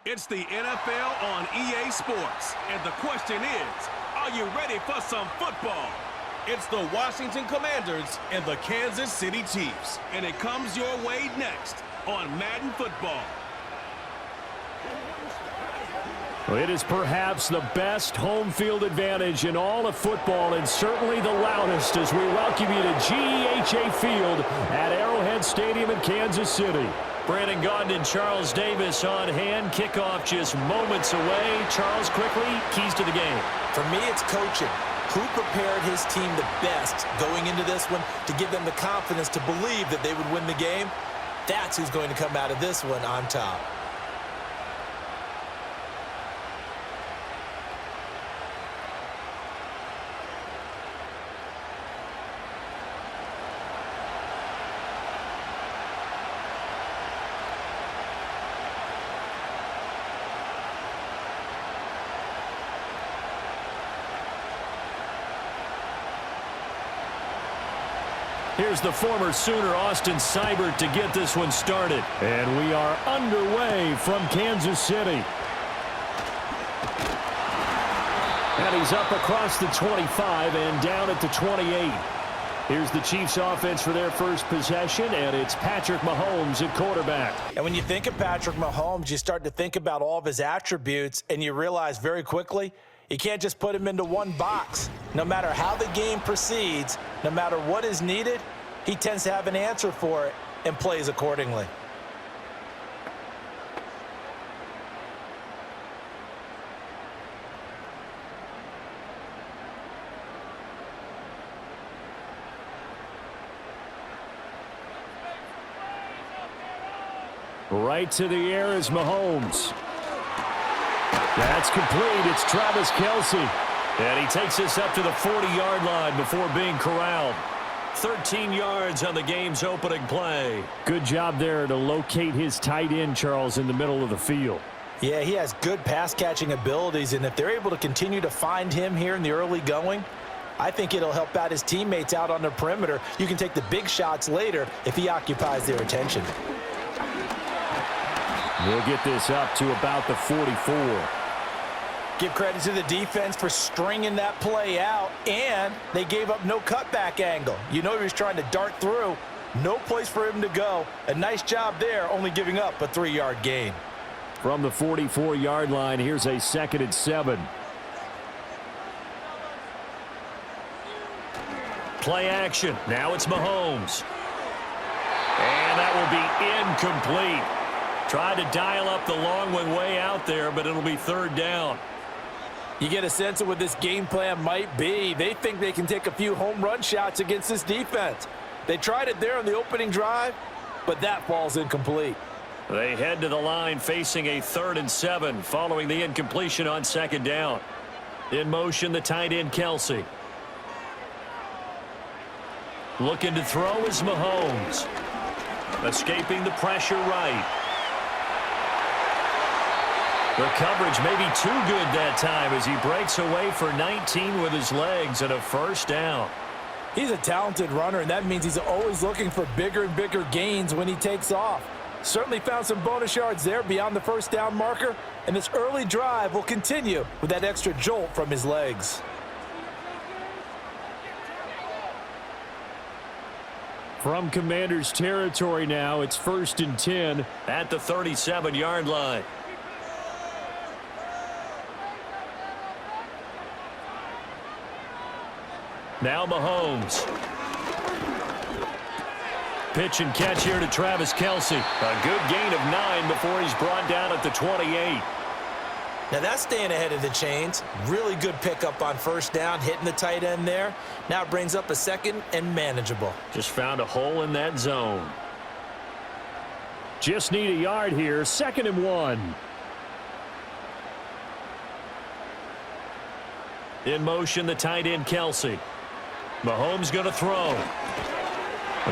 It's the NFL on EA Sports, and the question is, are you ready for some football? It's the Washington Commanders and the Kansas City Chiefs, and it comes your way next on Madden Football. It is perhaps the best home field advantage in all of football, and certainly the loudest, as we welcome you to GEHA Field at Arrowhead Stadium in Kansas City. Brandon Gaudin and Charles Davis on hand. Kickoff just moments away. Charles, quickly, keys to the game. For me, it's coaching. Who prepared his team the best going into this one to give them the confidence to believe that they would win the game? That's who's going to come out of this one on top. Here's the former Sooner, Austin Seibert, to get this one started. And we are underway from Kansas City. And he's up across the 25 and down at the 28. Here's the Chiefs offense for their first possession, and it's Patrick Mahomes at quarterback. And when you think of Patrick Mahomes, you start to think about all of his attributes, and you realize very quickly, you can't just put him into one box. No matter how the game proceeds, no matter what is needed, he tends to have an answer for it and plays accordingly. Right to the air is Mahomes. That's complete. It's Travis Kelce. And he takes us up to the 40-yard line before being corralled. 13 yards on the game's opening play. Good job there to locate his tight end, Charles, in the middle of the field. Yeah, he has good pass-catching abilities, and if they're able to continue to find him here in the early going, I think it'll help out his teammates out on the perimeter. You can take the big shots later if he occupies their attention. We'll get this up to about the 44. Give credit to the defense for stringing that play out, and they gave up no cutback angle. You know he was trying to dart through. No place for him to go. A nice job there, only giving up a 3-yard gain. From the 44-yard line, here's a 2nd and 7. Play action. Now it's Mahomes. And that will be incomplete. Tried to dial up the long one way out there, but it'll be 3rd down. You get a sense of what this game plan might be. They think they can take a few home run shots against this defense. They tried it there on the opening drive, but that falls incomplete. They head to the line facing a 3rd and 7 following the incompletion on 2nd down. In motion, the tight end Kelce. Looking to throw is Mahomes. Escaping the pressure right. The coverage may be too good that time as he breaks away for 19 with his legs and a 1st down. He's a talented runner, and that means he's always looking for bigger and bigger gains when he takes off. Certainly found some bonus yards there beyond the 1st down marker, and this early drive will continue with that extra jolt from his legs. From Commanders territory now, it's 1st and 10 at the 37-yard line. Now Mahomes. Pitch and catch here to Travis Kelce. A good gain of 9 before he's brought down at the 28. Now that's staying ahead of the chains. Really good pickup on 1st down, hitting the tight end there. Now it brings up a 2nd and manageable. Just found a hole in that zone. Just need a yard here. 2nd and 1. In motion, the tight end Kelce. Mahomes going to throw.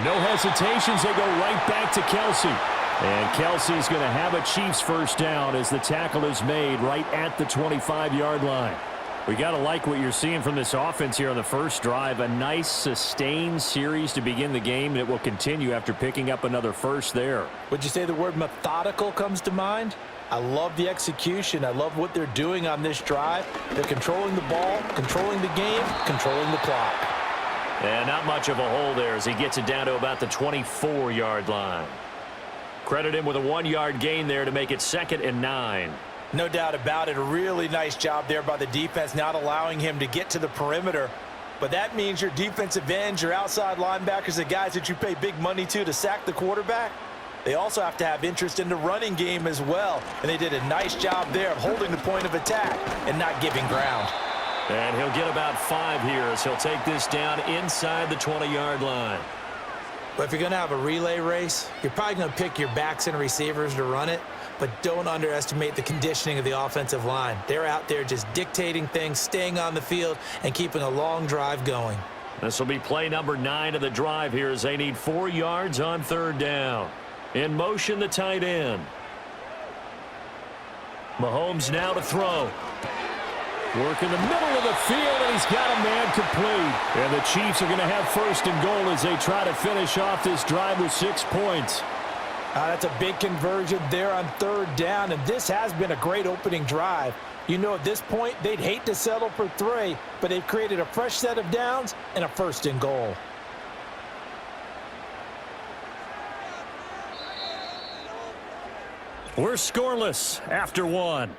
No hesitations, they go right back to Kelce. And Kelce's going to have a Chiefs 1st down as the tackle is made right at the 25-yard line. We got to like what you're seeing from this offense here on the first drive. A nice sustained series to begin the game, and it will continue after picking up another first there. Would you say the word methodical comes to mind? I love the execution. I love what they're doing on this drive. They're controlling the ball, controlling the game, controlling the clock. And not much of a hole there as he gets it down to about the 24-yard line. Credit him with a 1-yard gain there to make it 2nd and 9. No doubt about it. A really nice job there by the defense, not allowing him to get to the perimeter. But that means your defensive ends, your outside linebackers, the guys that you pay big money to sack the quarterback, they also have to have interest in the running game as well. And they did a nice job there of holding the point of attack and not giving ground. And he'll get about 5 here as he'll take this down inside the 20-yard line. But if you're going to have a relay race, you're probably going to pick your backs and receivers to run it. But don't underestimate the conditioning of the offensive line. They're out there just dictating things, staying on the field, and keeping a long drive going. This will be play number 9 of the drive here as they need 4 yards on 3rd down. In motion, the tight end. Mahomes now to throw. Work in the middle of the field, and he's got a man complete. And the Chiefs are going to have 1st and goal as they try to finish off this drive with 6 points. That's a big conversion there on 3rd down, and this has been a great opening drive. You know, at this point, they'd hate to settle for 3, but they've created a fresh set of downs and a 1st and goal. We're scoreless after 1.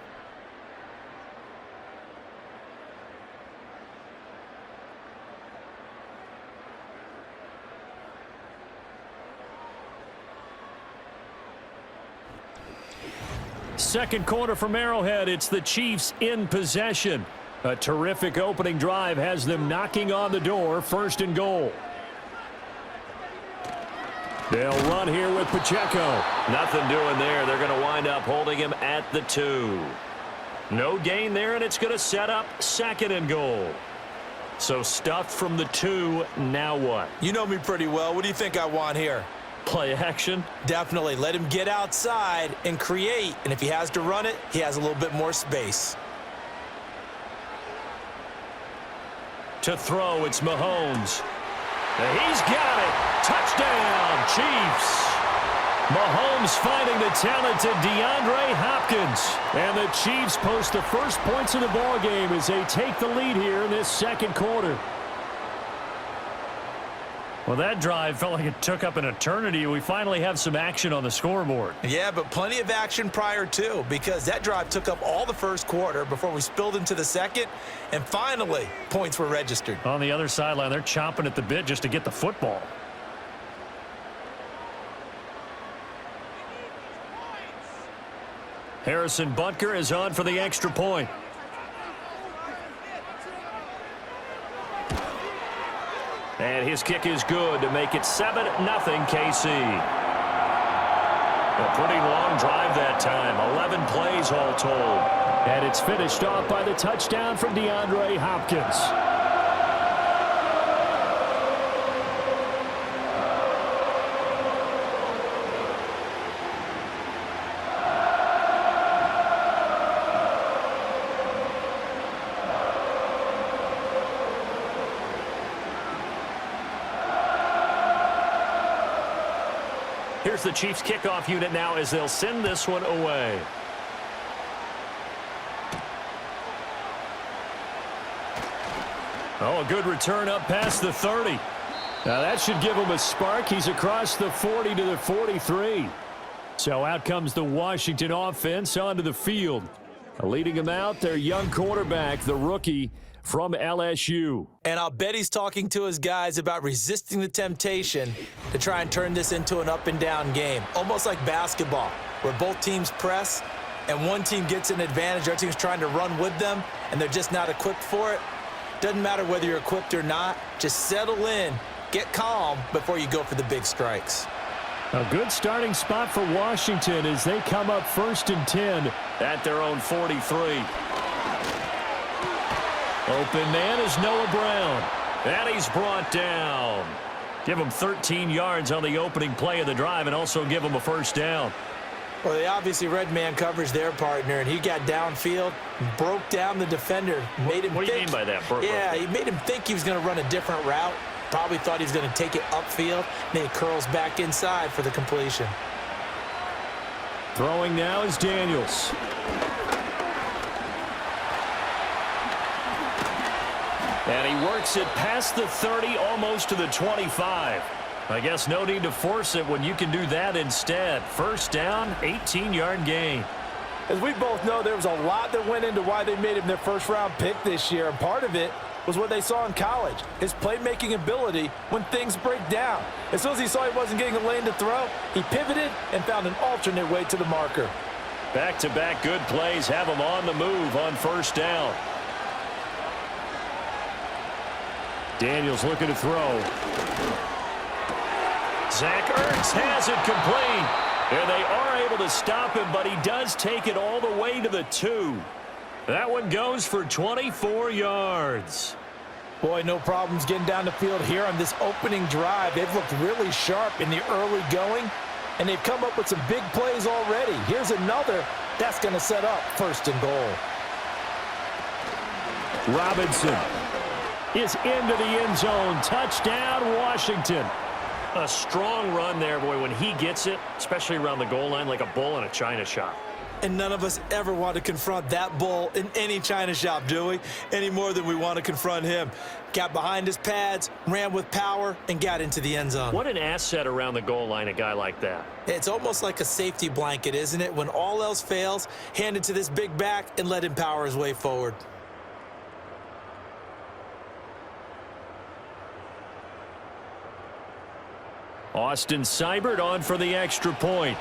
Second quarter from Arrowhead. It's the Chiefs in possession. A terrific opening drive has them knocking on the door. 1st and goal. They'll run here with Pacheco. Nothing doing there. They're going to wind up holding him at the 2. No gain there, and it's going to set up 2nd and goal. So stuffed from the 2. Now what? You know me pretty well. What do you think I want here? Play action? Definitely. Let him get outside and create. And if he has to run it, he has a little bit more space. To throw, it's Mahomes. He's got it. Touchdown, Chiefs. Mahomes finding the talented DeAndre Hopkins. And the Chiefs post the first points of the ballgame as they take the lead here in this 2nd quarter. Well, that drive felt like it took up an eternity. We finally have some action on the scoreboard. Yeah, but plenty of action prior to, because that drive took up all the 1st quarter before we spilled into the 2nd, and finally, points were registered. On the other sideline, they're chomping at the bit just to get the football. Harrison Butker is on for the extra point. And his kick is good to make it 7-0 KC. A pretty long drive that time. 11 plays all told. And it's finished off by the touchdown from DeAndre Hopkins. Here's the Chiefs kickoff unit now as they'll send this one away. Oh, a good return up past the 30. Now that should give him a spark. He's across the 40 to the 43. So out comes the Washington offense onto the field. Leading them out, their young quarterback, the rookie from LSU. And I'll bet he's talking to his guys about resisting the temptation to try and turn this into an up-and-down game. Almost like basketball, where both teams press, and one team gets an advantage, our team's trying to run with them, and they're just not equipped for it. Doesn't matter whether you're equipped or not. Just settle in, get calm before you go for the big strikes. A good starting spot for Washington as they come up 1st and 10 at their own 43. Open man is Noah Brown. And he's brought down. Give him 13 yards on the opening play of the drive and also give him a 1st down. Well, they obviously read man coverage their partner, and he got downfield, broke down the defender, made him What do you mean by that? Yeah, he made him think he was going to run a different route. Probably thought he was going to take it upfield, and then he curls back inside for the completion. Throwing now is Daniels. And he works it past the 30, almost to the 25. I guess no need to force it when you can do that instead. First down, 18-yard gain. As we both know, there was a lot that went into why they made him their first-round pick this year, and part of it was what they saw in college, his playmaking ability when things break down. As soon as he saw he wasn't getting a lane to throw, he pivoted and found an alternate way to the marker. Back-to-back good plays have him on the move on first down. Daniels looking to throw. Zach Ertz has it complete. And they are able to stop him, but he does take it all the way to the 2. That one goes for 24 yards. Boy, no problems getting down the field here on this opening drive. They've looked really sharp in the early going, and they've come up with some big plays already. Here's another that's going to set up first and goal. Robinson is into the end zone. Touchdown, Washington. A strong run there, boy, when he gets it, especially around the goal line, like a bull in a china shop. And none of us ever want to confront that bull in any china shop, do we? Any more than we want to confront him. Got behind his pads, ran with power, and got into the end zone. What an asset around the goal line, a guy like that. It's almost like a safety blanket, isn't it? When all else fails, hand it to this big back and let him power his way forward. Austin Seibert on for the extra point.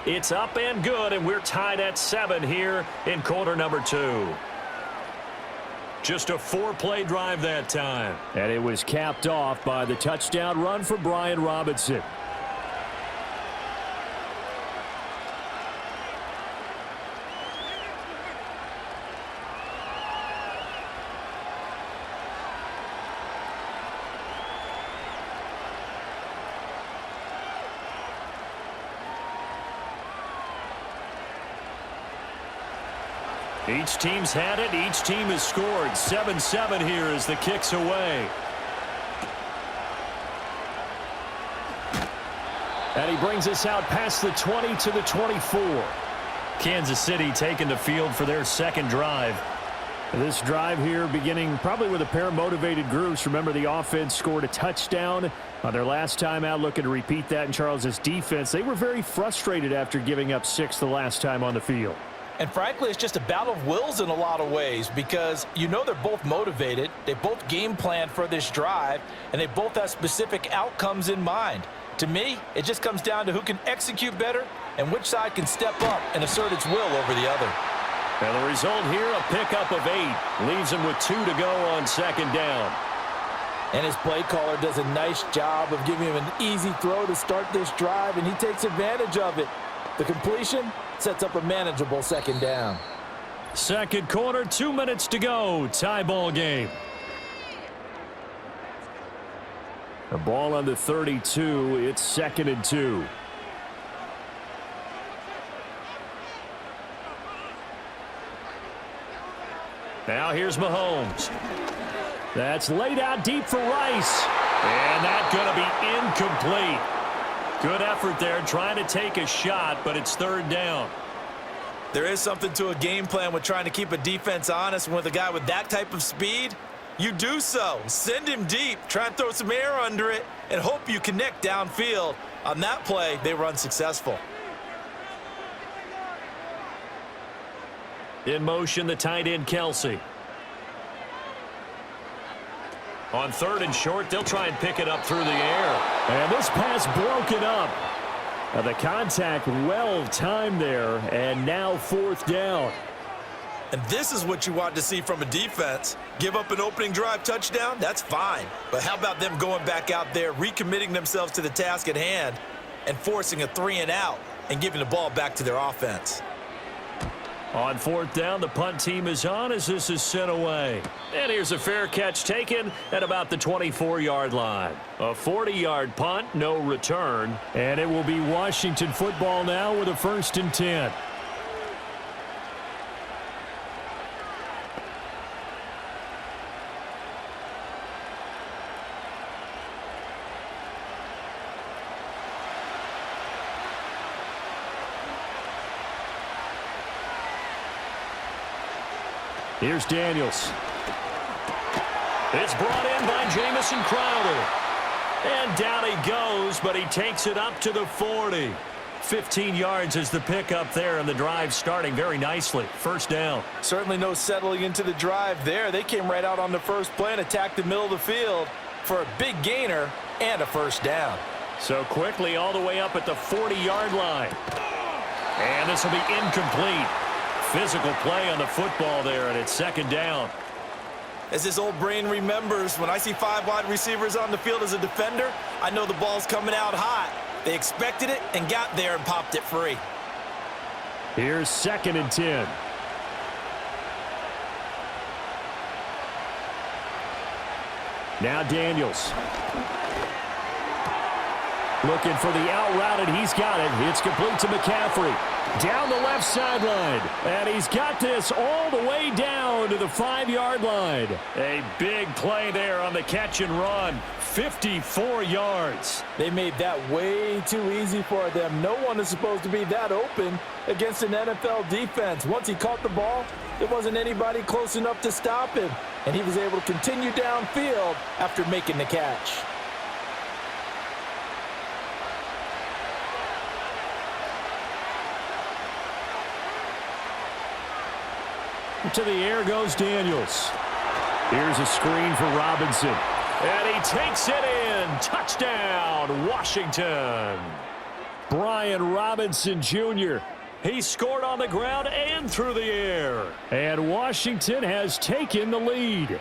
It's up and good, and we're tied at 7 here in quarter number 2. Just a 4-play drive that time. And it was capped off by the touchdown run for Brian Robinson. Each team's had it. Each team has scored. 7-7 here as the kick's away. And he brings us out past the 20 to the 24. Kansas City taking the field for their second drive. This drive here beginning probably with a pair of motivated groups. Remember, the offense scored a touchdown on their last time out, looking to repeat that in Charles's defense. They were very frustrated after giving up 6 the last time on the field. And frankly, it's just a battle of wills in a lot of ways because you know they're both motivated. They both game planned for this drive, and they both have specific outcomes in mind. To me, it just comes down to who can execute better and which side can step up and assert its will over the other. And the result here, a pickup of 8. Leaves him with 2 to go on second down. And his play caller does a nice job of giving him an easy throw to start this drive, and he takes advantage of it. The completion sets up a manageable second down. Second quarter, 2 minutes to go. Tie ball game. The ball on the 32. It's 2nd and 2. Now here's Mahomes. That's laid out deep for Rice. And that's going to be incomplete. Good effort there trying to take a shot, but it's 3rd down. There is something to a game plan with trying to keep a defense honest. With a guy with that type of speed, you do so. Send him deep, try and throw some air under it, and hope you connect downfield. On that play, they were unsuccessful. In motion, the tight end, Kelsey. On 3rd and short, they'll try and pick it up through the air. And this pass broken up. The contact well timed there, and now 4th down. And this is what you want to see from a defense. Give up an opening drive touchdown, that's fine. But how about them going back out there, recommitting themselves to the task at hand, and forcing a 3-and-out and giving the ball back to their offense? On fourth down, the punt team is on as this is sent away. And here's a fair catch taken at about the 24-yard line. A 40-yard punt, no return. And it will be Washington football now with a 1st and 10. Here's Daniels. It's brought in by Jamison Crowder. And down he goes, but he takes it up to the 40. 15 yards is the pickup there, and the drive starting very nicely. 1st down. Certainly no settling into the drive there. They came right out on the first play and attacked the middle of the field for a big gainer and a 1st down. So quickly all the way up at the 40-yard line. And this will be incomplete. Physical play on the football there, and it's 2nd down. As his old brain remembers, when I see 5 wide receivers on the field as a defender, I know the ball's coming out hot. They expected it and got there and popped it free. Here's 2nd and 10. Now Daniels. Looking for the out route, and he's got it. It's complete to McCaffrey. Down the left sideline. And he's got this all the way down to the 5-yard line. A big play there on the catch and run. 54 yards. They made that way too easy for them. No one is supposed to be that open against an NFL defense. Once he caught the ball, there wasn't anybody close enough to stop him. And he was able to continue downfield after making the catch. To the air goes Daniels. Here's a screen for Robinson. And he takes it in. Touchdown, Washington. Brian Robinson Jr. He scored on the ground and through the air. And Washington has taken the lead.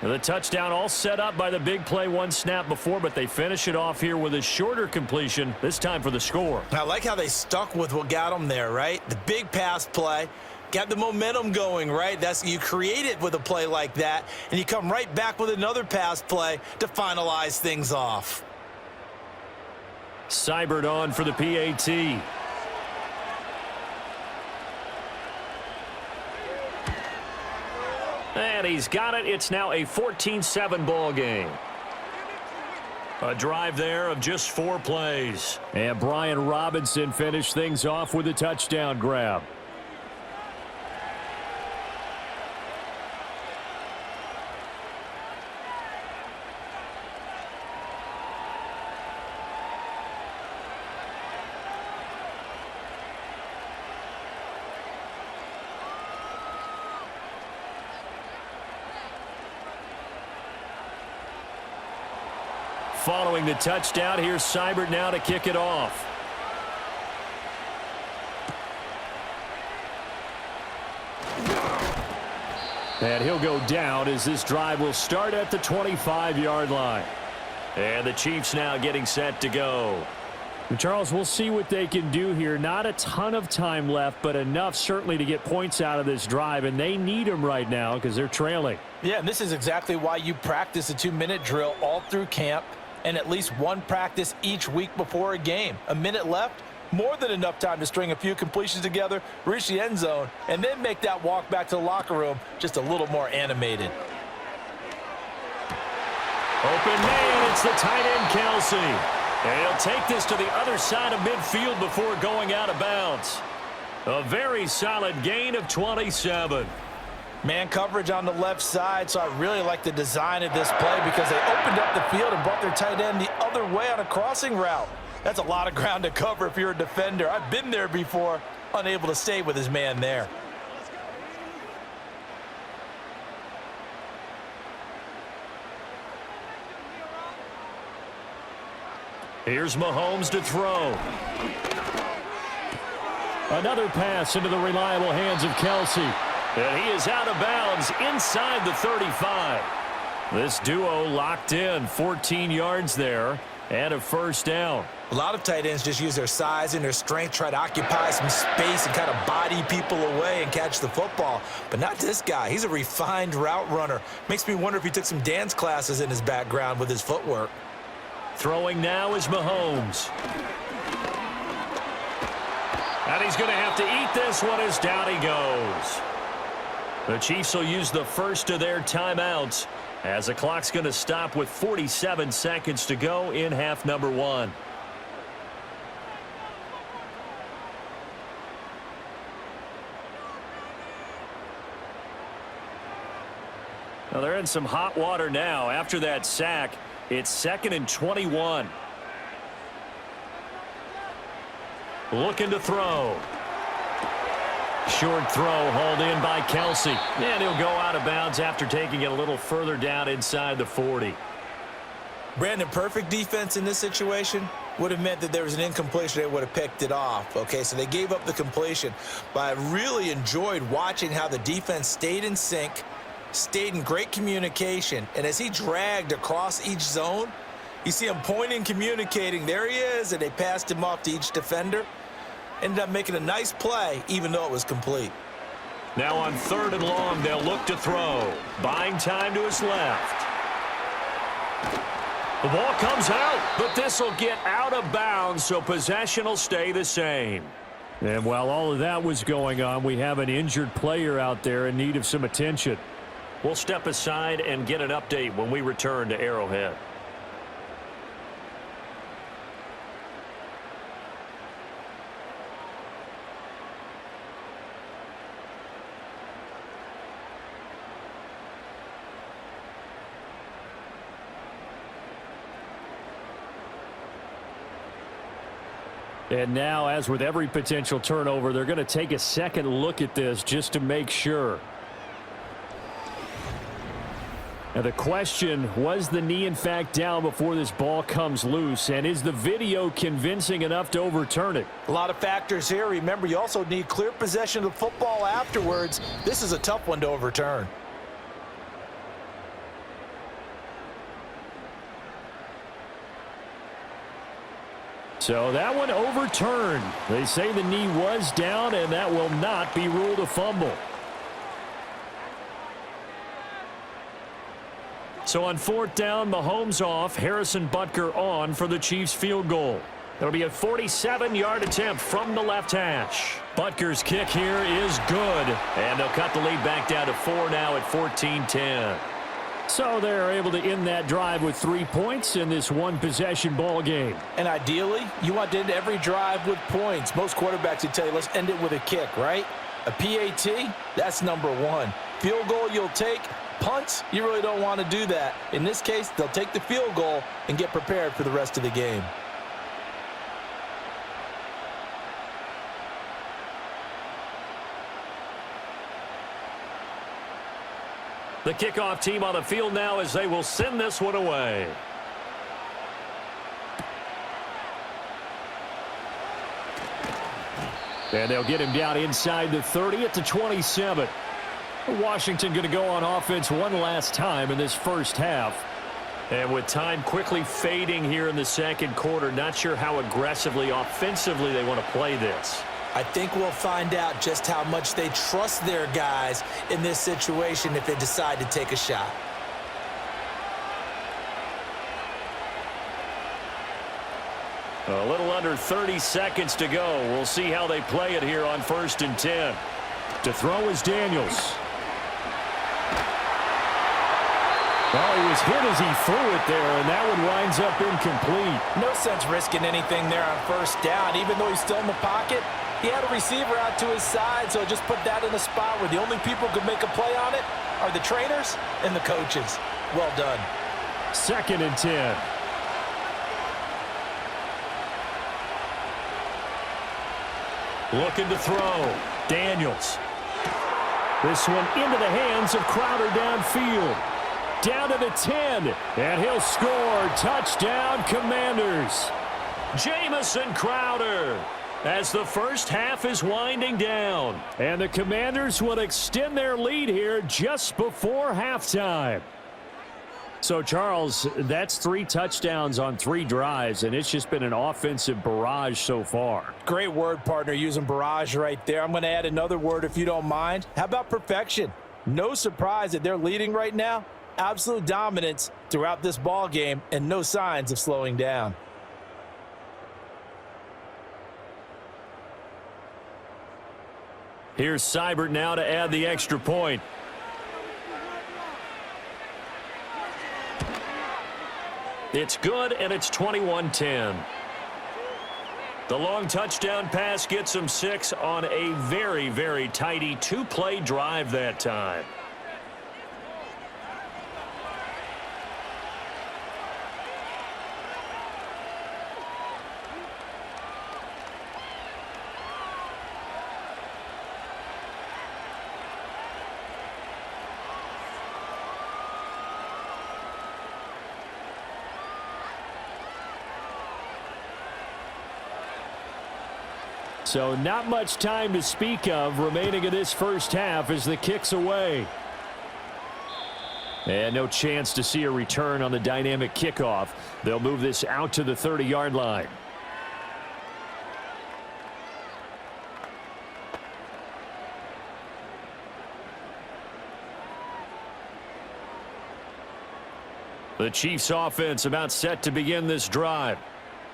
The touchdown all set up by the big play 1 snap before, but they finish it off here with a shorter completion, this time for the score. I like how they stuck with what got them there, right? The big pass play, got the momentum going, right? You create it with a play like that, and you come right back with another pass play to finalize things off. Seibert on for the PAT. And he's got it. It's now a 14-7 ball game. A drive there of just 4 plays. And Brian Robinson finished things off with a touchdown grab. Following the touchdown, here's Seibert now to kick it off. And he'll go down as this drive will start at the 25-yard line. And the Chiefs now getting set to go. Charles, we'll see what they can do here. Not a ton of time left, but enough certainly to get points out of this drive, and they need them right now because they're trailing. Yeah, and this is exactly why you practice a 2-minute drill all through camp and at least 1 practice each week before a game. A minute left, more than enough time to string a few completions together, reach the end zone, and then make that walk back to the locker room just a little more animated. Open man, it's the tight end Kelsey. And he'll take this to the other side of midfield before going out of bounds. A very solid gain of 27. Man coverage on the left side, so I really like the design of this play because they opened up the field and brought their tight end the other way on a crossing route. That's a lot of ground to cover if you're a defender. I've been there before, unable to stay with his man there. Here's Mahomes to throw. Another pass into the reliable hands of Kelsey. And he is out of bounds inside the 35. This duo locked in, 14 yards there and a first down. A lot of tight ends just use their size and their strength, try to occupy some space and kind of body people away and catch the football. But not this guy. He's a refined route runner. Makes me wonder if he took some dance classes in his background with his footwork. Throwing now is Mahomes. And he's going to have to eat this one as down he goes. The Chiefs will use the first of their timeouts as the clock's going to stop with 47 seconds to go in half number 1. Now they're in some hot water now. After that sack, it's 2nd and 21. Looking to throw. Short throw hauled in by Kelsey. And he'll go out of bounds after taking it a little further down inside the 40. Brandon, perfect defense in this situation would have meant that there was an incompletion. They would have picked it off. Okay, so they gave up the completion. But I really enjoyed watching how the defense stayed in sync, stayed in great communication, and as he dragged across each zone, you see him pointing, communicating. There he is, and they passed him off to each defender. Ended up making a nice play, even though it was complete. Now on 3rd and long, they'll look to throw. Buying time to his left. The ball comes out, but this will get out of bounds, so possession will stay the same. And while all of that was going on, we have an injured player out there in need of some attention. We'll step aside and get an update when we return to Arrowhead. And now, as with every potential turnover, they're going to take a second look at this just to make sure. Now the question, was the knee in fact down before this ball comes loose? And is the video convincing enough to overturn it? A lot of factors here. Remember, you also need clear possession of the football afterwards. This is a tough one to overturn. So that one overturned. They say the knee was down, and that will not be ruled a fumble. So on 4th down, Mahomes off, Harrison Butker on for the Chiefs field goal. It'll be a 47-yard attempt from the left hash. Butker's kick here is good, and they'll cut the lead back down to 4 now at 14-10. So they're able to end that drive with 3 points in this one-possession ball game. And ideally, you want to end every drive with points. Most quarterbacks would tell you, let's end it with a kick, right? A PAT, that's number 1. Field goal you'll take. Punts, you really don't want to do that. In this case, they'll take the field goal and get prepared for the rest of the game. The kickoff team on the field now as they will send this one away. And they'll get him down inside the 30 at the 27. Washington going to go on offense one last time in this first half. And with time quickly fading here in the second quarter, not sure how aggressively, offensively they want to play this. I think we'll find out just how much they trust their guys in this situation if they decide to take a shot. A little under 30 seconds to go. We'll see how they play it here on 1st and 10. To throw is Daniels. Well, he was hit as he threw it there, and that one winds up incomplete. No sense risking anything there on 1st down. Even though he's still in the pocket, he had a receiver out to his side, so just put that in a spot where the only people who could make a play on it are the trainers and the coaches. Well done. 2nd and 10. Looking to throw. Daniels. This one into the hands of Crowder downfield. Down to the 10. And he'll score. Touchdown, Commanders. Jamison Crowder. As the first half is winding down. And the Commanders will extend their lead here just before halftime. So, Charles, that's 3 touchdowns on 3 drives, and it's just been an offensive barrage so far. Great word, partner, using barrage right there. I'm going to add another word if you don't mind. How about perfection? No surprise that they're leading right now. Absolute dominance throughout this ball game and no signs of slowing down. Here's Seibert now to add the extra point. It's good, and it's 21-10. The long touchdown pass gets them 6 on a very, very tidy 2-play drive that time. So not much time to speak of remaining in this first half as the kick's away. And no chance to see a return on the dynamic kickoff. They'll move this out to the 30-yard line. The Chiefs offense about set to begin this drive.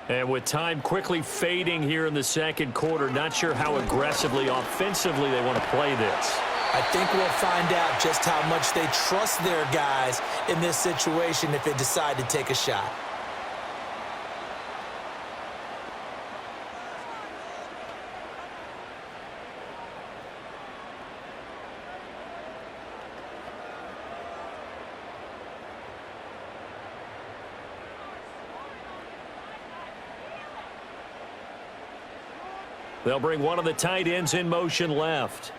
And with time quickly fading here in the second quarter, not sure how aggressively, offensively they want to play this. I think we'll find out just how much they trust their guys in this situation if they decide to take a shot. They'll bring one of the tight ends in motion left.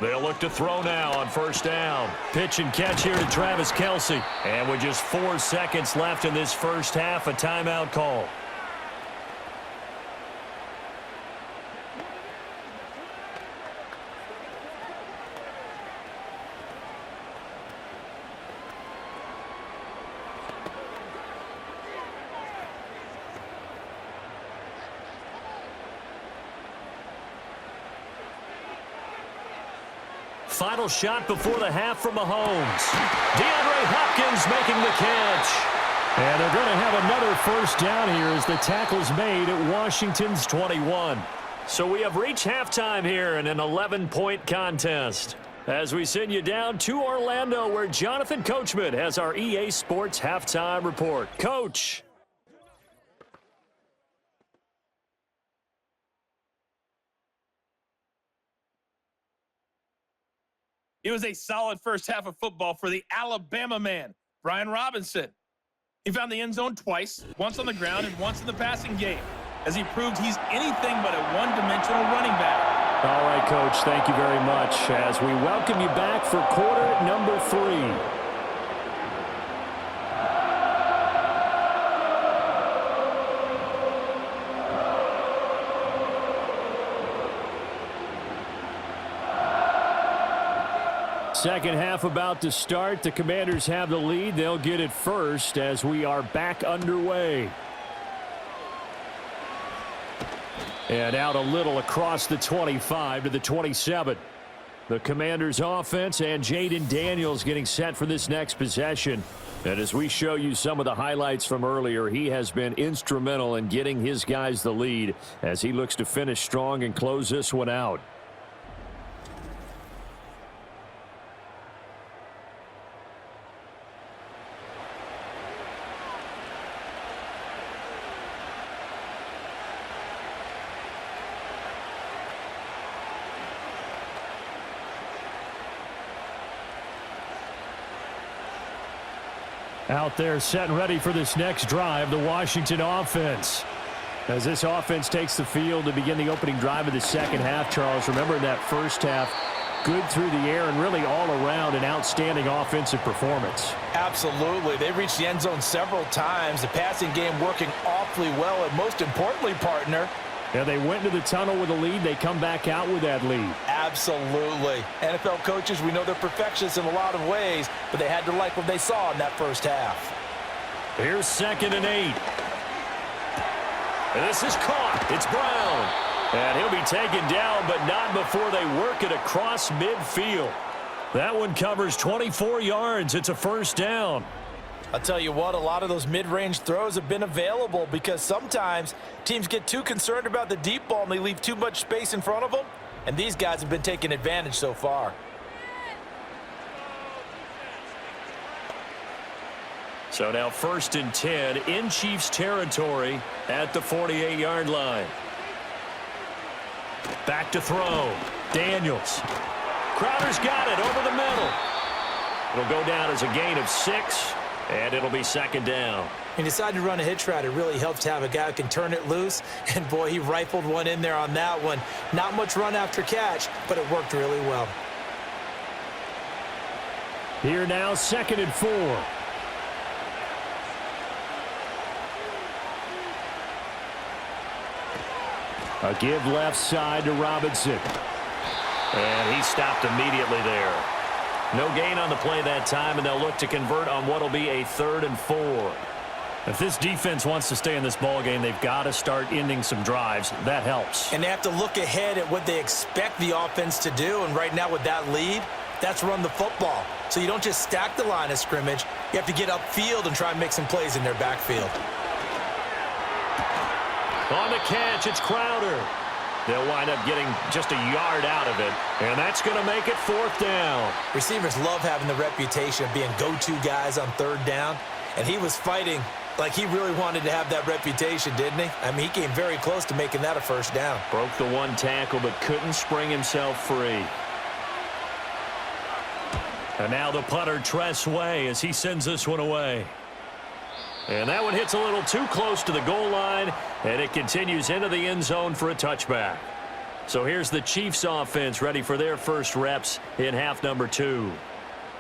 They'll look to throw now on first down. Pitch and catch here to Travis Kelce. And with just 4 seconds left in this first half, a timeout call. Final shot before the half from Mahomes. DeAndre Hopkins making the catch. And they're going to have another first down here as the tackle's made at Washington's 21. So we have reached halftime here in an 11-point contest. As we send you down to Orlando, where Jonathan Coachman has our EA Sports halftime report. Coach. It was a solid first half of football for the Alabama man, Brian Robinson. He found the end zone twice, once on the ground and once in the passing game, as he proved he's anything but a one-dimensional running back. All right, Coach, thank you very much as we welcome you back for quarter number 3. Second half about to start. The Commanders have the lead. They'll get it first as we are back underway. And out a little across the 25 to the 27. The Commanders offense and Jaden Daniels getting set for this next possession. And as we show you some of the highlights from earlier, he has been instrumental in getting his guys the lead as he looks to finish strong and close this one out. Out there set and ready for this next drive, the Washington offense. As this offense takes the field to begin the opening drive of the second half, Charles, remember in that first half, good through the air and really all around an outstanding offensive performance. Absolutely. They reached the end zone several times. The passing game working awfully well, and most importantly, partner, Yeah, they went into the tunnel with a lead. They come back out with that lead. Absolutely. NFL coaches, we know they're perfectionists in a lot of ways, but they had to like what they saw in that first half. Here's 2nd and 8. And this is caught. It's Brown. And he'll be taken down, but not before they work it across midfield. That one covers 24 yards. It's a first down. I'll tell you what, a lot of those mid-range throws have been available because sometimes teams get too concerned about the deep ball and they leave too much space in front of them, and these guys have been taking advantage so far. So now 1st and 10 in Chiefs territory at the 48-yard line. Back to throw. Daniels. Crowder's got it over the middle. It'll go down as a gain of 6, and it'll be 2nd down. He decided to run a hitch route. It really helps to have a guy who can turn it loose, and boy, he rifled one in there on that one. Not much run after catch, but it worked really well. Here now, 2nd and 4. A give left side to Robinson. And he stopped immediately there. No gain on the play that time, and they'll look to convert on what will be a 3rd and 4. If this defense wants to stay in this ballgame, they've got to start ending some drives. That helps. And they have to look ahead at what they expect the offense to do, and right now with that lead, that's run the football. So you don't just stack the line of scrimmage. You have to get upfield and try and make some plays in their backfield. On the catch, it's Crowder. They'll wind up getting just a yard out of it, and that's going to make it 4th down. Receivers love having the reputation of being go-to guys on 3rd down, and he was fighting like he really wanted to have that reputation, didn't he? I mean, he came very close to making that a 1st down. Broke the one tackle, but couldn't spring himself free. And now the punter, Tress Way, as he sends this one away. And that one hits a little too close to the goal line, and it continues into the end zone for a touchback. So here's the Chiefs offense ready for their first reps in half number 2.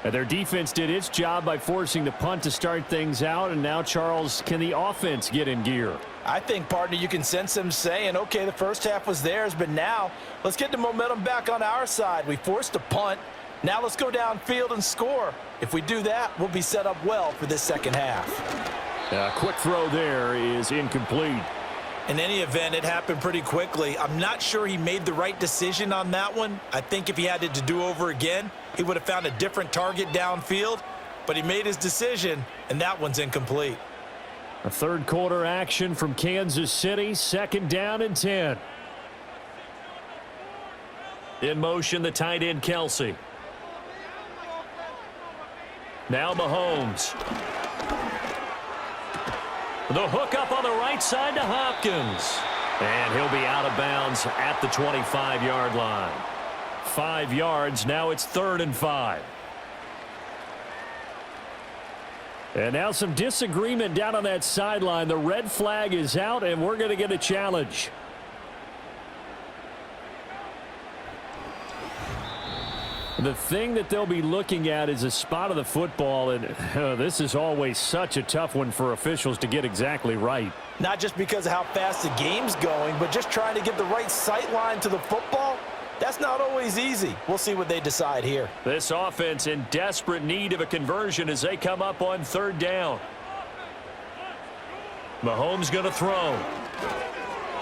And their defense did its job by forcing the punt to start things out, and now, Charles, can the offense get in gear? I think, partner, you can sense them saying, okay, the first half was theirs, but now let's get the momentum back on our side. We forced a punt. Now let's go downfield and score. If we do that, we'll be set up well for this second half. Quick throw there is incomplete. In any event, it happened pretty quickly. I'm not sure he made the right decision on that one. I think if he had it to do over again, he would have found a different target downfield. But he made his decision, and that one's incomplete. A 3rd quarter action from Kansas City. 2nd down and 10. In motion, the tight end, Kelsey. Now Mahomes. The hook up on the right side to Hopkins. And he'll be out of bounds at the 25-yard line. 5 yards. Now it's 3rd and 5. And now some disagreement down on that sideline. The red flag is out, and we're going to get a challenge. The thing that they'll be looking at is a spot of the football, and this is always such a tough one for officials to get exactly right. Not just because of how fast the game's going, but just trying to get the right sight line to the football. That's not always easy. We'll see what they decide here. This offense in desperate need of a conversion as they come up on 3rd down. Mahomes going to throw.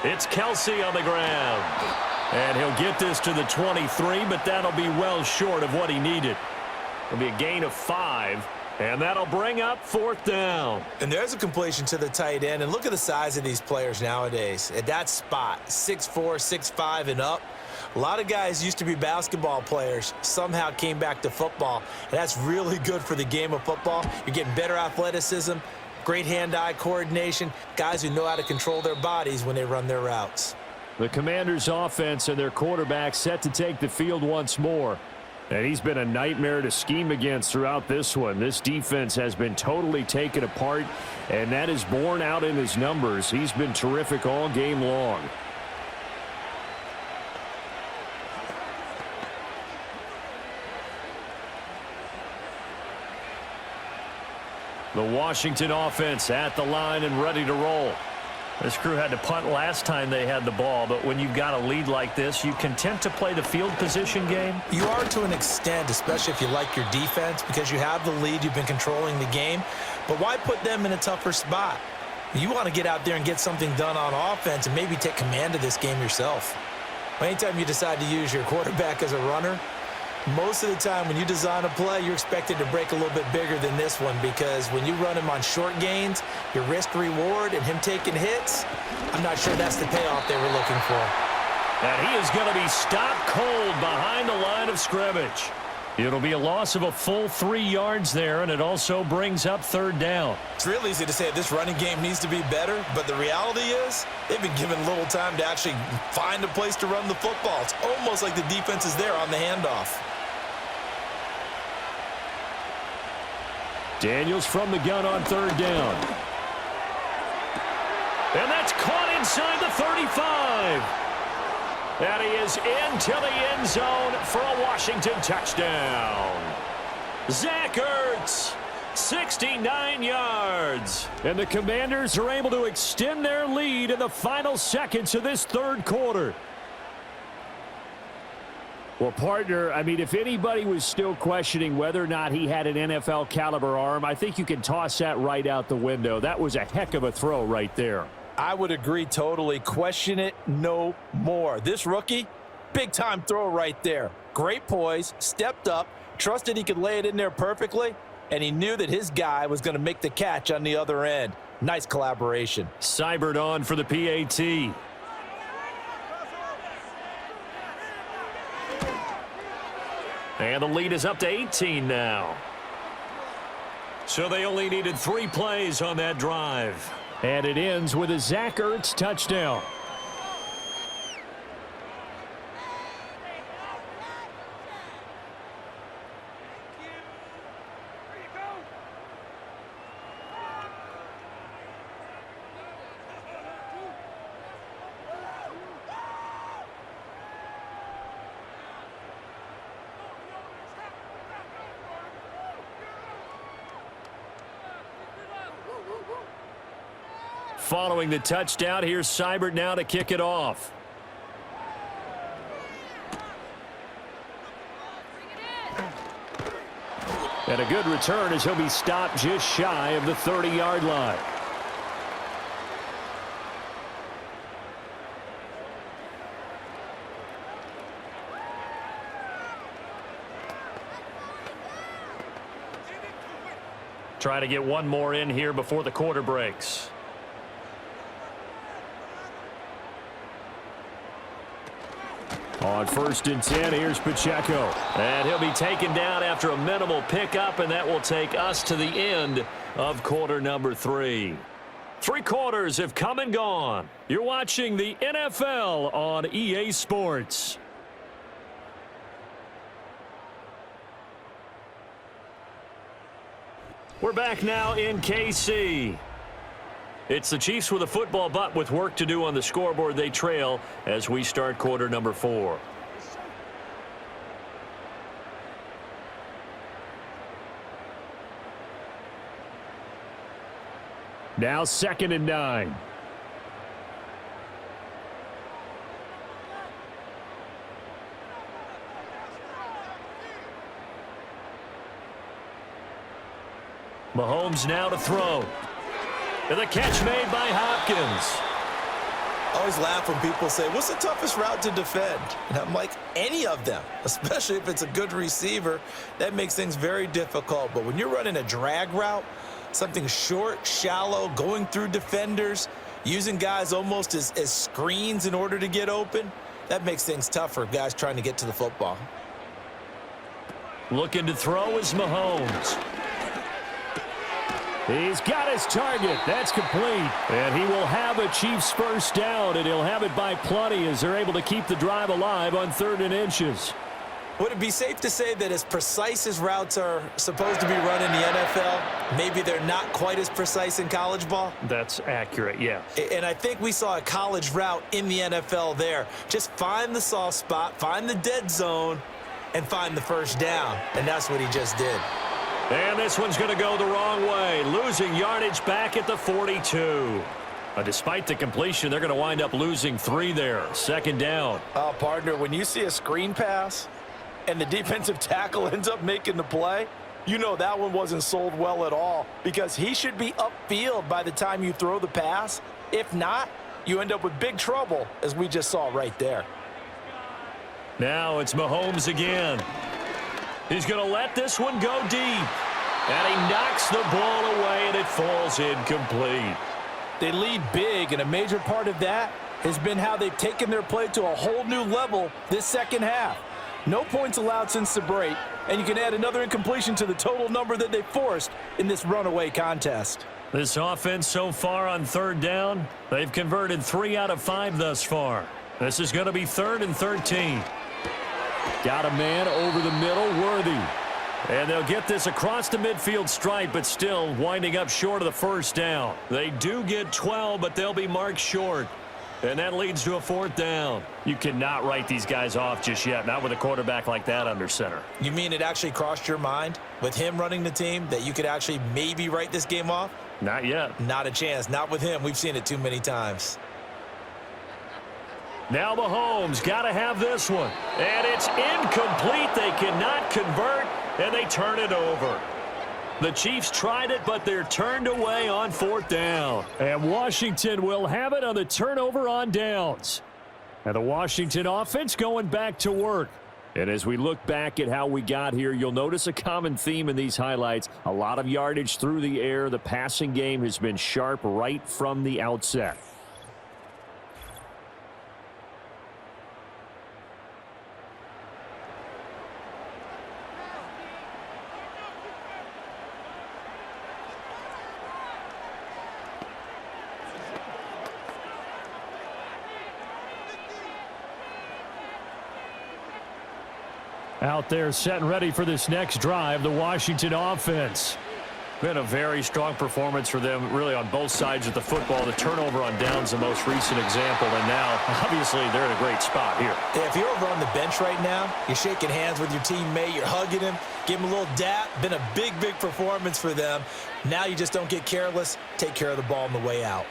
It's Kelsey on the ground. And he'll get this to the 23, but that'll be well short of what he needed. It'll be a gain of 5, and that'll bring up 4th down. And there's a completion to the tight end, and look at the size of these players nowadays. At that spot, 6'4", 6'5", and up. A lot of guys used to be basketball players, somehow came back to football, and that's really good for the game of football. You're getting better athleticism, great hand-eye coordination, guys who know how to control their bodies when they run their routes. The Commanders' offense and their quarterback set to take the field once more. And he's been a nightmare to scheme against throughout this one. This defense has been totally taken apart, and that is borne out in his numbers. He's been terrific all game long. The Washington offense at the line and ready to roll. This crew had to punt last time they had the ball, but when you've got a lead like this, you content to play the field position game? You are to an extent, especially if you like your defense, because you have the lead, you've been controlling the game. But why put them in a tougher spot? You want to get out there and get something done on offense and maybe take command of this game yourself. Anytime you decide to use your quarterback as a runner, most of the time when you design a play, you're expected to break a little bit bigger than this one, because when you run him on short gains, your risk-reward and him taking hits, I'm not sure that's the payoff they were looking for. And he is going to be stopped cold behind the line of scrimmage. It'll be a loss of a full 3 yards there, and it also brings up third down. It's real easy to say this running game needs to be better, but the reality is they've been given little time to actually find a place to run the football. It's almost like the defense is there on the handoff. Daniels from the gun on third down. And that's caught inside the 35. And he is into the end zone for a Washington touchdown. Zach Ertz, 69 yards. And the Commanders are able to extend their lead in the final seconds of this third quarter. Well, partner, I mean, if anybody was still questioning whether or not he had an NFL caliber arm, I think you can toss that right out the window. That was a heck of a throw right there. I would agree totally. Question it no more. This rookie, big-time throw right there. Great poise, stepped up, trusted he could lay it in there perfectly, and he knew that his guy was going to make the catch on the other end. Nice collaboration. Seibert on for the PAT. And the lead is up to 18 now. So they only needed 3 plays on that drive. And it ends with a Zach Ertz touchdown. Following the touchdown, here's Seibert now to kick it off. And a good return as he'll be stopped just shy of the 30-yard line. Trying to get one more in here before the quarter breaks. On 1st and 10, here's Pacheco. And he'll be taken down after a minimal pickup, and that will take us to the end of quarter number 3. 3 quarters have come and gone. You're watching the NFL on EA Sports. We're back now in KC. It's the Chiefs with a football, but with work to do on the scoreboard. They trail as we start quarter number 4. Now 2nd and 9. Mahomes now to throw. And the catch made by Hopkins. I always laugh when people say, what's the toughest route to defend? And I'm like, any of them, especially if it's a good receiver. That makes things very difficult. But when you're running a drag route, something short, shallow, going through defenders, using guys almost as screens in order to get open, that makes things tougher, guys trying to get to the football. Looking to throw is Mahomes. He's got his target. That's complete. And he will have a Chiefs first down, and he'll have it by plenty as they're able to keep the drive alive on 3rd and inches. Would it be safe to say that as precise as routes are supposed to be run in the NFL, maybe they're not quite as precise in college ball? That's accurate, yeah. And I think we saw a college route in the NFL there. Just find the soft spot, find the dead zone, and find the first down. And that's what he just did. And this one's going to go the wrong way, losing yardage back at the 42. Despite the completion, they're going to wind up losing 3 there. Second down. Partner, when you see a screen pass and the defensive tackle ends up making the play, you know that one wasn't sold well at all, because he should be upfield by the time you throw the pass. If not, you end up with big trouble, as we just saw right there. Now it's Mahomes again. He's going to let this one go deep. And he knocks the ball away, and it falls incomplete. They lead big, and a major part of that has been how they've taken their play to a whole new level this second half. No points allowed since the break, and you can add another incompletion to the total number that they forced in this runaway contest. This offense so far on third down, they've converted 3 out of 5 thus far. This is going to be 3rd and 13. Got a man over the middle, Worthy. And they'll get this across the midfield stripe, but still winding up short of the first down. They do get 12, but they'll be marked short. And that leads to a 4th down. You cannot write these guys off just yet, not with a quarterback like that under center. You mean it actually crossed your mind with him running the team that you could actually maybe write this game off? Not yet. Not a chance. Not with him. We've seen it too many times. Now Mahomes got to have this one. And it's incomplete. They cannot convert, and they turn it over. The Chiefs tried it, but they're turned away on 4th down. And Washington will have it on the turnover on downs. And the Washington offense going back to work. And as we look back at how we got here, you'll notice a common theme in these highlights. A lot of yardage through the air. The passing game has been sharp right from the outset. Out there set and ready for this next drive, the Washington offense. Been a very strong performance for them, really, on both sides of the football. The turnover on downs, the most recent example, and now, obviously, they're in a great spot here. Yeah, if you're over on the bench right now, you're shaking hands with your teammate, you're hugging him, give him a little dap. Been a big, big performance for them. Now you just don't get careless. Take care of the ball on the way out.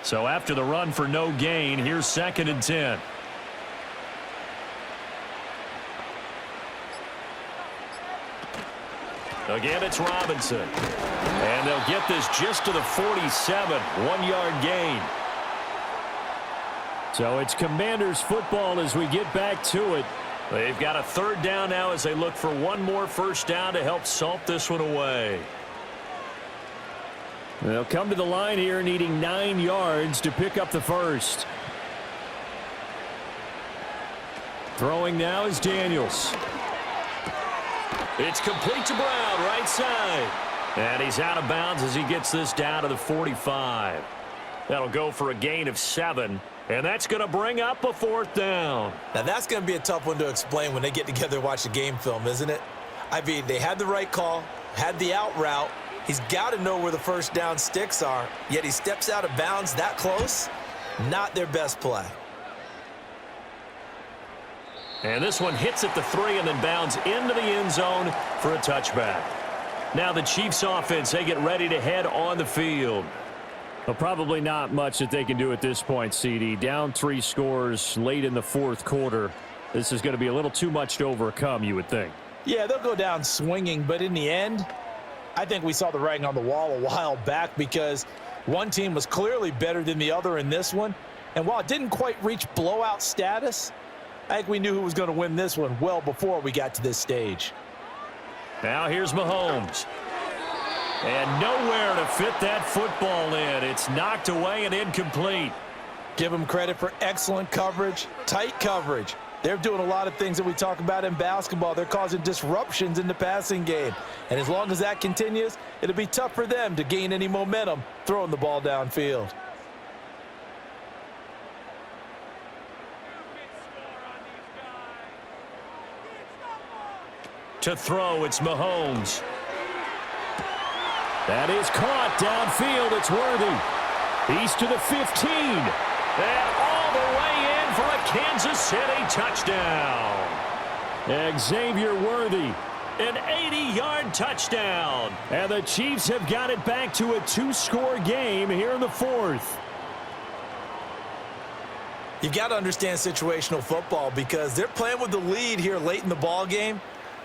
So after the run for no gain, here's 2nd and 10. Again, it's Robinson. And they'll get this just to the 47, 1-yard gain. So it's Commanders football as we get back to it. They've got a 3rd down now as they look for one more first down to help salt this one away. They'll come to the line here needing 9 yards to pick up the first. Throwing now is Daniels. It's complete to Brown, right side. And he's out of bounds as he gets this down to the 45. That'll go for a gain of 7. And that's going to bring up a 4th down. Now, that's going to be a tough one to explain when they get together and watch the game film, isn't it? I mean, they had the right call, had the out route. He's got to know where the first down sticks are, yet he steps out of bounds that close. Not their best play. And this one hits at the 3 and then bounds into the end zone for a touchback. Now the Chiefs offense, they get ready to head on the field. Well, probably not much that they can do at this point, CD. Down 3 scores late in the 4th quarter. This is going to be a little too much to overcome, you would think. Yeah, they'll go down swinging, but in the end, I think we saw the writing on the wall a while back, because one team was clearly better than the other in this one. And while it didn't quite reach blowout status, I think we knew who was going to win this one well before we got to this stage. Now here's Mahomes. And nowhere to fit that football in. It's knocked away and incomplete. Give them credit for excellent coverage, tight coverage. They're doing a lot of things that we talk about in basketball. They're causing disruptions in the passing game. And as long as that continues, it'll be tough for them to gain any momentum throwing the ball downfield. To throw, it's Mahomes. That is caught downfield. It's Worthy. He's to the 15. And all the way in for a Kansas City touchdown. Xavier Worthy an 80-yard touchdown. And the Chiefs have got it back to a 2-score game here in the fourth. You've got to understand situational football because they're playing with the lead here late in the ball game.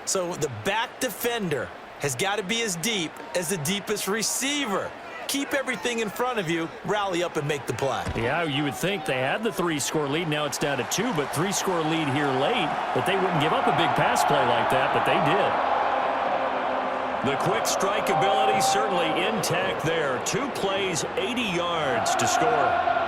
So the back defender has got to be as deep as the deepest receiver. Keep everything in front of you, rally up and make the play. Yeah, you would think they had the 3-score lead. Now it's down to 2, but 3-score lead here late. That they wouldn't give up a big pass play like that, but they did. The quick strike ability certainly intact there. 2 plays, 80 yards to score.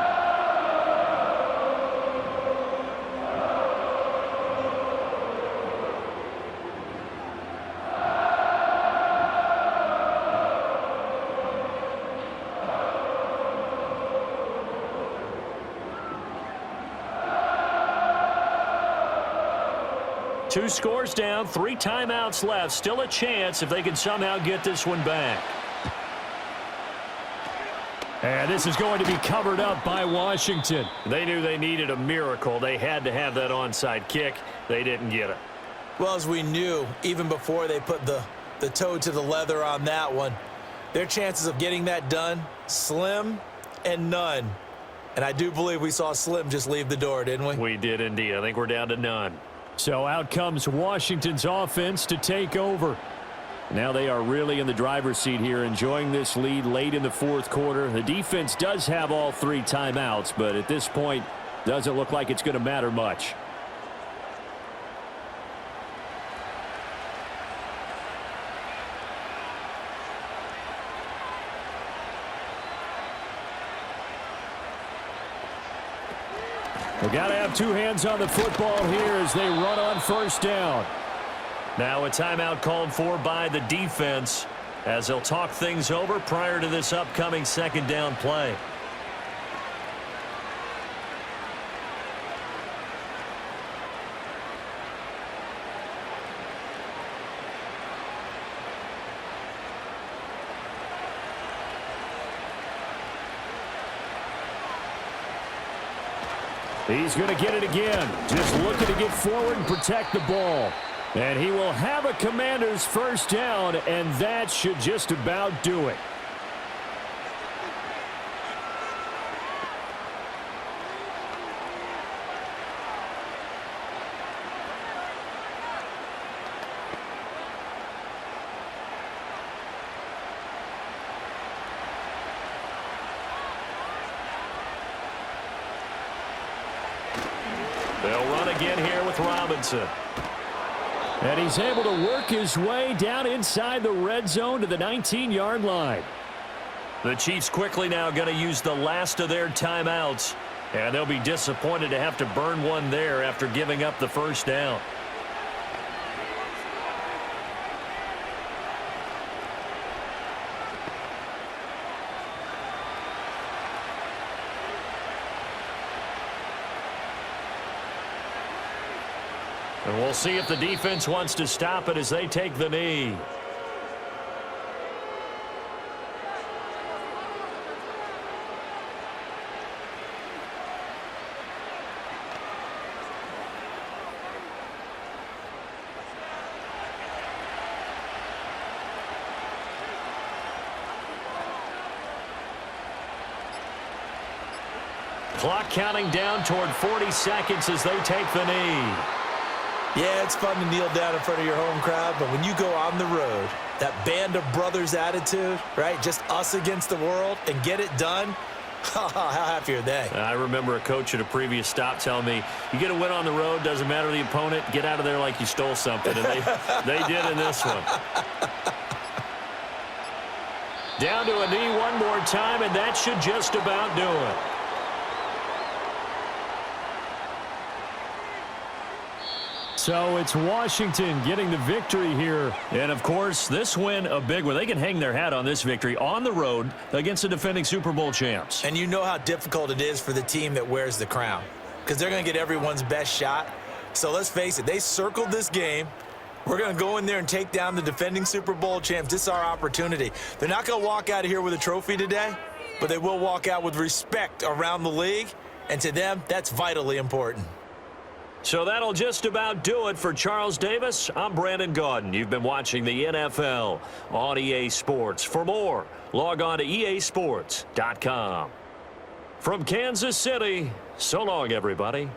Two scores down, 3 timeouts left. Still a chance if they can somehow get this one back. And this is going to be covered up by Washington. They knew they needed a miracle. They had to have that onside kick. They didn't get it. Well, as we knew, even before they put the toe to the leather on that one, their chances of getting that done, slim and none. And I do believe we saw Slim just leave the door, didn't we? We did indeed. I think we're down to none. So out comes Washington's offense to take over. Now they are really in the driver's seat here, enjoying this lead late in the fourth quarter. The defense does have all 3 timeouts, but at this point, doesn't look like it's going to matter much. We've got to have 2 hands on the football here as they run on first down. Now a timeout called for by the defense as they'll talk things over prior to this upcoming second down play. He's going to get it again. Just looking to get forward and protect the ball. And he will have a Commander's first down, and that should just about do it. They'll run again here with Robinson. And he's able to work his way down inside the red zone to the 19-yard line. The Chiefs quickly now going to use the last of their timeouts. And they'll be disappointed to have to burn one there after giving up the first down. And we'll see if the defense wants to stop it as they take the knee. Clock counting down toward 40 seconds as they take the knee. Yeah, it's fun to kneel down in front of your home crowd, but when you go on the road, that band of brothers attitude, right, just us against the world, and get it done, how happy are they? I remember a coach at a previous stop telling me, you get a win on the road, doesn't matter the opponent, get out of there like you stole something, and they did in this one. Down to a knee one more time, and that should just about do it. So it's Washington getting the victory here. And, of course, this win a big one. They can hang their hat on this victory on the road against the defending Super Bowl champs. And you know how difficult it is for the team that wears the crown because they're going to get everyone's best shot. So let's face it, they circled this game. We're going to go in there and take down the defending Super Bowl champs. This is our opportunity. They're not going to walk out of here with a trophy today, but they will walk out with respect around the league. And to them, that's vitally important. So that'll just about do it for Charles Davis. I'm Brandon Gaudin. You've been watching the NFL on EA Sports. For more, log on to easports.com. From Kansas City, so long, everybody.